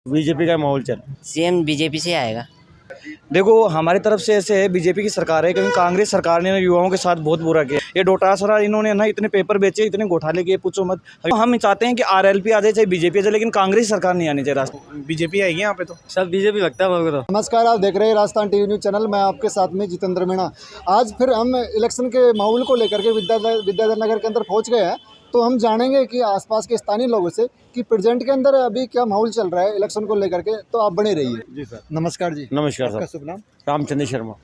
BJP का माहौल चल। सीएम बीजेपी से आएगा। देखो हमारी तरफ से ऐसे है, बीजेपी की सरकार है, क्योंकि कांग्रेस सरकार ने युवाओं के साथ बहुत बुरा किया। ये डोटासरा इन्होंने ना इतने पेपर बेचे, इतने घोटाले किए, पूछो मत। हम चाहते हैं कि आरएलपी आ जाए, चाहे बीजेपी आ जाए, लेकिन कांग्रेस सरकार नहीं आनी चाहिए। रास्ते बीजेपी आएगी यहाँ पे तो सब बीजेपी लगता है मेरे को तो। नमस्कार, आप देख रहे हैं राजस्थान टीवी न्यूज़ चैनल। मैं आपके साथ में जितेंद्र मीणा। आज फिर हम इलेक्शन के माहौल को लेकर के विद्याधर नगर के अंदर पहुंच गए हैं, तो हम जानेंगे कि आसपास के स्थानीय लोगों से कि प्रेजेंट के अंदर अभी क्या माहौल चल रहा है इलेक्शन को लेकर के। तो आप बने रहिए। जी सर। नमस्कार जी। नमस्कार आपका सर। शुभ नाम? रामचंद्र शर्मा।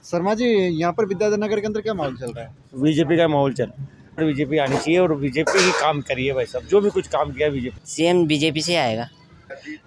शर्मा जी, यहाँ पर विद्याधर नगर के अंदर क्या माहौल चल रहा है? बीजेपी का माहौल चल। बीजेपी आनी चाहिए और बीजेपी ही काम करिए भाई साहब, जो भी कुछ काम किया बीजेपी। सीएम बीजेपी से आएगा।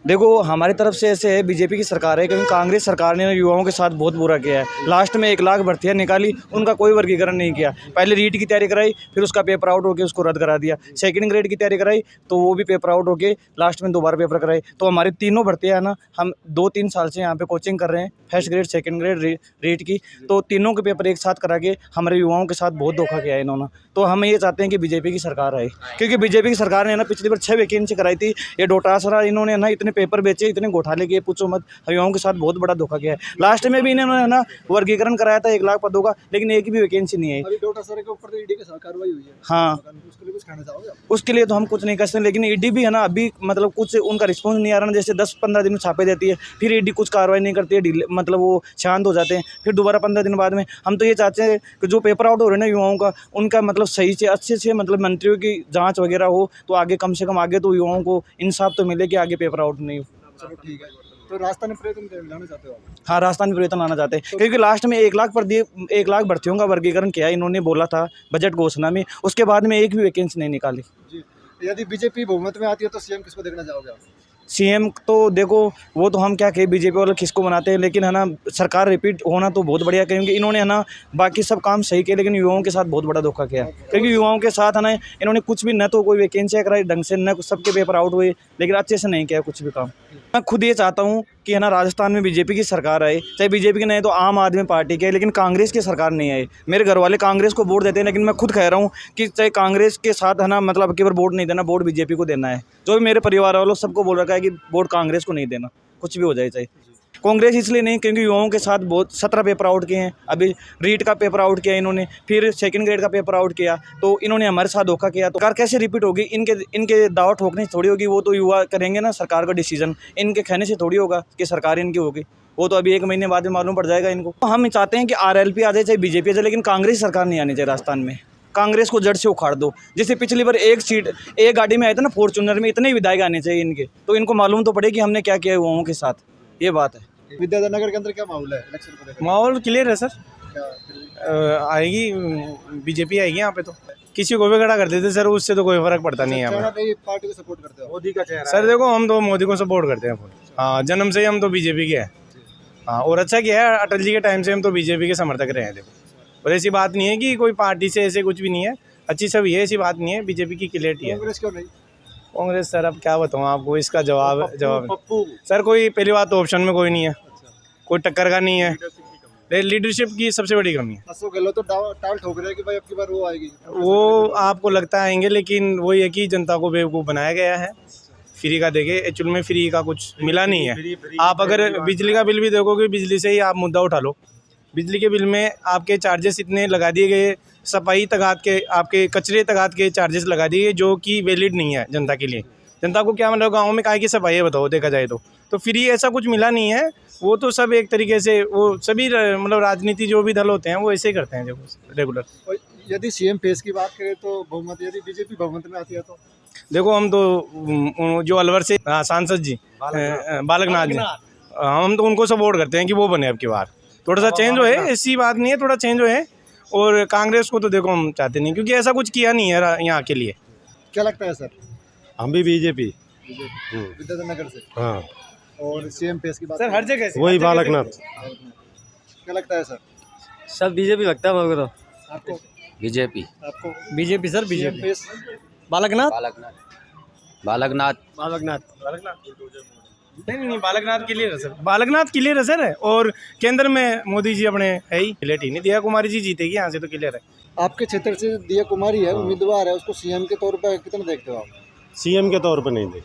देखो हमारी तरफ से ऐसे है, बीजेपी की सरकार है, क्योंकि कांग्रेस सरकार ने युवाओं के साथ बहुत बुरा किया है। लास्ट में 1 लाख भर्तियां निकाली, उनका कोई वर्गीकरण नहीं किया। पहले रीट की तैयारी कराई, फिर उसका पेपर आउट होकर उसको रद्द करा दिया। सेकंड ग्रेड की तैयारी कराई तो वो भी पेपर आउट होके लास्ट में दोबारा पेपर कराई। तो हमारी तीनों भर्तियाँ है ना, हम 2-3 साल से यहाँ पे कोचिंग कर रहे हैं, first grade, second grade, REET की। तो तीनों के पेपर एक साथ करा के हमारे युवाओं के साथ बहुत धोखा किया है इन्होंने। तो हम ये चाहते हैं कि बीजेपी की सरकार आए, क्योंकि बीजेपी की सरकार ने ना पिछली बार 6 वैकेंसी कराई थी। ये डोटासरा इन्होंने ना इतने पेपर बेचे, इतने घोटाले किए, पूछो मत। युवाओं के साथ बहुत बड़ा धोखा किया है। लास्ट में भी इन्होंने ना वर्गीकरण कराया था 1 लाख पदों का, लेकिन एक भी वैकेंसी नहीं है। अभी डोटासरा के ऊपर तो ईडी की कार्रवाई हुई है। हाँ, उसके लिए कुछ कहना चाहोगे? उसके लिए तो हम कुछ नहीं कर सकते, लेकिन ईडी भी है ना अभी मतलब कुछ उनका रिस्पॉन्स नहीं आ रहा ना। जैसे 10-15 दिन में छापे देती है, फिर ईडी कुछ कार्रवाई नहीं करती है, मतलब वो शांत हो जाते हैं, फिर दोबारा 15 दिन बाद में। हम तो ये चाहते हैं कि जो पेपर आउट हो रहे हैं ना युवाओं का, उनका मतलब सही से अच्छे से मतलब मंत्रियों की जांच वगैरह हो, तो आगे कम से कम आगे तो युवाओं को इंसाफ तो मिले कि आगे पेपर आउट नहीं हो। चलो ठीक है। तो राजस्थान में प्रयत्न लाना चाहते हो आप? हाँ, राजस्थान में परिवर्तन आना चाहते हैं, क्योंकि लास्ट में 1 लाख भर्तियों का वर्गीकरण किया इन्होंने, बोला था बजट घोषणा में। उसके बाद में एक भी वैकेंसी नहीं निकाली। जी, यदि बीजेपी बहुमत में आती है तो सीएम किसको देखना चाहोगे आप? सीएम तो देखो, वो तो हम क्या कहें, बीजेपी वाले किसको बनाते हैं, लेकिन है ना सरकार रिपीट होना तो बहुत बढ़िया, क्योंकि इन्होंने है ना बाकी सब काम सही किए, लेकिन युवाओं के साथ बहुत बड़ा धोखा किया। क्योंकि युवाओं के साथ है ना इन्होंने कुछ भी, न तो कोई वैकेंसी कराई ढंग से, न सबके पेपर आउट हुए, लेकिन अच्छे से नहीं किया कुछ भी काम। मैं खुद ये चाहता हूँ कि है ना राजस्थान में बीजेपी की सरकार आए, चाहे बीजेपी की नहीं तो आम आदमी पार्टी की, लेकिन कांग्रेस की सरकार नहीं आए। मेरे घर वाले कांग्रेस को वोट देते हैं, लेकिन मैं खुद कह रहा हूँ कि चाहे कांग्रेस के साथ है ना, मतलब केवल वोट नहीं देना, वोट बीजेपी को देना है। जो भी मेरे परिवार वालों सबको बोल रखा है कि वोट कांग्रेस को नहीं देना, कुछ भी हो जाए चाहे। कांग्रेस इसलिए नहीं, क्योंकि युवाओं के साथ बहुत 17 पेपर आउट किए हैं। अभी रीट का पेपर आउट किया इन्होंने, फिर सेकंड ग्रेड का पेपर आउट किया, तो इन्होंने हमारे साथ धोखा किया। तो सरकार कैसे रिपीट होगी? इनके दाव ठोकने से थोड़ी होगी, वो तो युवा करेंगे ना सरकार का डिसीजन। इनके कहने से थोड़ी होगा कि सरकार इनकी होगी, वो तो अभी 1 महीने बाद में मालूम पड़ जाएगा इनको। तो हम चाहते हैं कि आरएलपी आ जाए, चाहे बीजेपी आ जाए, लेकिन कांग्रेस सरकार नहीं आनी चाहिए राजस्थान में। कांग्रेस को जड़ से उखाड़ दो। जैसे पिछली बार एक गाड़ी में आए थे ना, फॉर्च्यूनर में, इतने विधायक आने चाहिए इनके, तो इनको मालूम तो पड़े कि हमने क्या किया युवाओं के साथ। ये बात है। विद्याधर नगर के अंदर क्या माहौल है इलेक्शन को लेकर? माहौल क्लियर है सर। क्या आएगी बीजेपी आएगी यहाँ पे तो। किसी को भी खड़ा कर देते सर, उससे तो कोई फर्क पड़ता नहीं है हमें। पार्टी को सपोर्ट करते हो? मोदी का चेहरा सर देखो, हम तो मोदी को सपोर्ट करते हैं। हाँ, जन्म से ही हम तो बीजेपी के हैं। हाँ, और अच्छा किया है, अटल जी के टाइम से हम तो बीजेपी के समर्थक रहे हैं। देखो, और ऐसी बात नहीं है कि कोई पार्टी से ऐसे कुछ भी नहीं है, अच्छी सब ये ऐसी बात नहीं है, बीजेपी की क्लियरिटी है। कांग्रेस क्यों नहीं? कांग्रेस सर अब क्या बताऊँ आपको, इसका जवाब सर कोई, पहली बात तो ऑप्शन में कोई नहीं है, कोई टक्कर का नहीं है। लीडरशिप की सबसे बड़ी कमी है। अशोक गहलोत तो टाल ठोक रहे हैं कि भाई अब की बार वो आएगी। वो आपको लगता है आएंगे, लेकिन वो ये कि जनता को बेवकूफ़ बनाया गया है, फ्री का देके। एक्चुअल में फ्री का कुछ मिला नहीं है। आप अगर बिजली का बिल भी देखोगे, बिजली से ही आप मुद्दा उठा लो, बिजली के बिल में आपके चार्जेस इतने लगा दिए गए, सफाई तगात के, आपके कचरे तगात के चार्जेस लगा दिए गए, जो कि वैलिड नहीं है जनता के लिए। जनता को क्या मतलब, गाँव में काहे की सफाई है बताओ, देखा जाए तो फ्री ऐसा कुछ मिला नहीं है। वो तो सब एक तरीके से, वो सभी मतलब राजनीति जो भी दल होते हैं वो ऐसे ही करते हैं जो रेगुलर। और यदि सीएम फेस की बात करें तो बहुमत, यदि बीजेपी बहुमत में आती है तो? देखो, हम तो जो अलवर से सांसद जी बालकनाथ जी, हम तो उनको सपोर्ट करते हैं कि वो बने अब की बार। थोड़ा सा चेंज हो है, ऐसी बात नहीं है, थोड़ा चेंज हो है। और कांग्रेस को तो देखो हम चाहते नहीं, क्योंकि ऐसा कुछ किया नहीं है यहाँ के लिए। क्या लगता है सर? हम भी बीजेपी विद्याधर नगर से। हाँ, और सीएम फेस की बात सर हर जगह वही बालकनाथ। क्या लगता है सर? सब बीजेपी लगता है मेरे को तो। आपको? बीजेपी। आपको? BJP sir, CM face? Balaknath. Balaknath. नहीं, बालकनाथ क्लियर है सर, बालकनाथ क्लियर है सर। और केंद्र में मोदी जी अपने है ही, क्लियर ही नहीं। दिया कुमारी जी जीतेगी यहाँ से तो क्लियर है। आपके क्षेत्र से दिया कुमारी है, उम्मीदवार है, उसको सीएम के तौर पर कितना देखते हो आप? सीएम के तौर पर नहीं देख।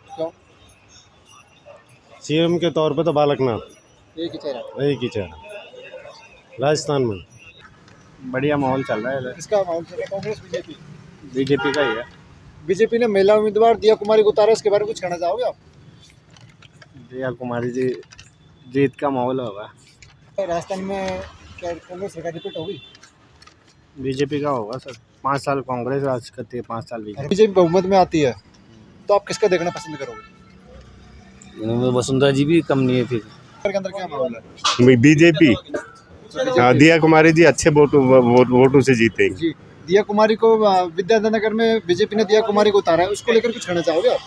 क्यों? सीएम के तौर पे तो बालकनाथ एक ही चेहरा। एक ही चेहरा राजस्थान में। बढ़िया माहौल चल रहा है। किसका माहौल चल रहा है, कांग्रेस बीजेपी? बीजेपी का ही है। बीजेपी ने महिला उम्मीदवार दिया कुमारी को उतारा, इसके बारे में कुछ कहना चाहोगे आप? दिया कुमारी जी जीत का माहौल होगा। राजस्थान में क्या कांग्रेस सरकार रिपीट होगी? बीजेपी का होगा सर। 5 साल कांग्रेस राज करती है, 5 साल बीजेपी। बीजेपी बहुमत में आती है तो आप किसका देखना पसंद करोगे? इनमें वसुंधरा जी भी कम नहीं है फिर। के अंदर क्या माहौल है? बीजेपी दिया कुमारी जी अच्छे वोटों से जीतेंगे। जी, दिया कुमारी को विद्याधर नगर में बीजेपी ने दिया कुमारी को उतारा है, उसको लेकर कुछ कहना चाहोगे आप?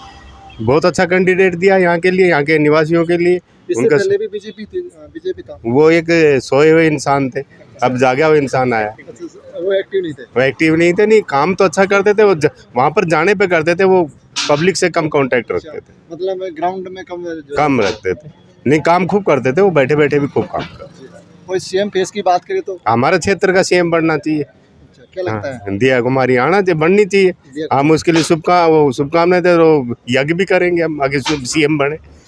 बहुत अच्छा कैंडिडेट दिया यहाँ के लिए, यहाँ के निवासियों के लिए। इससे उनका पहले भी बीजेपी था। वो एक सोए हुए इंसान थे, अब जागा हुआ इंसान आया। वो एक्टिव नहीं थे। वो एक्टिव नहीं थे, नहीं काम तो अच्छा करते थे। वो वहाँ पर जाने पे करते थे, वो पब्लिक से कम कांटेक्ट रखते थे, मतलब ग्राउंड में कम रखते थे। नहीं काम खूब करते थे, वो बैठे बैठे भी खूब काम करते थे। कोई सीएम फेस की बात करें तो हमारे क्षेत्र का सीएम बनना चाहिए। क्या लगता है? हाँ, दिया कुमारी आना चाहिए, बननी चाहिए। हम उसके लिए शुभकामनाएं थे, यज्ञ भी करेंगे हम आगे सीएम बने।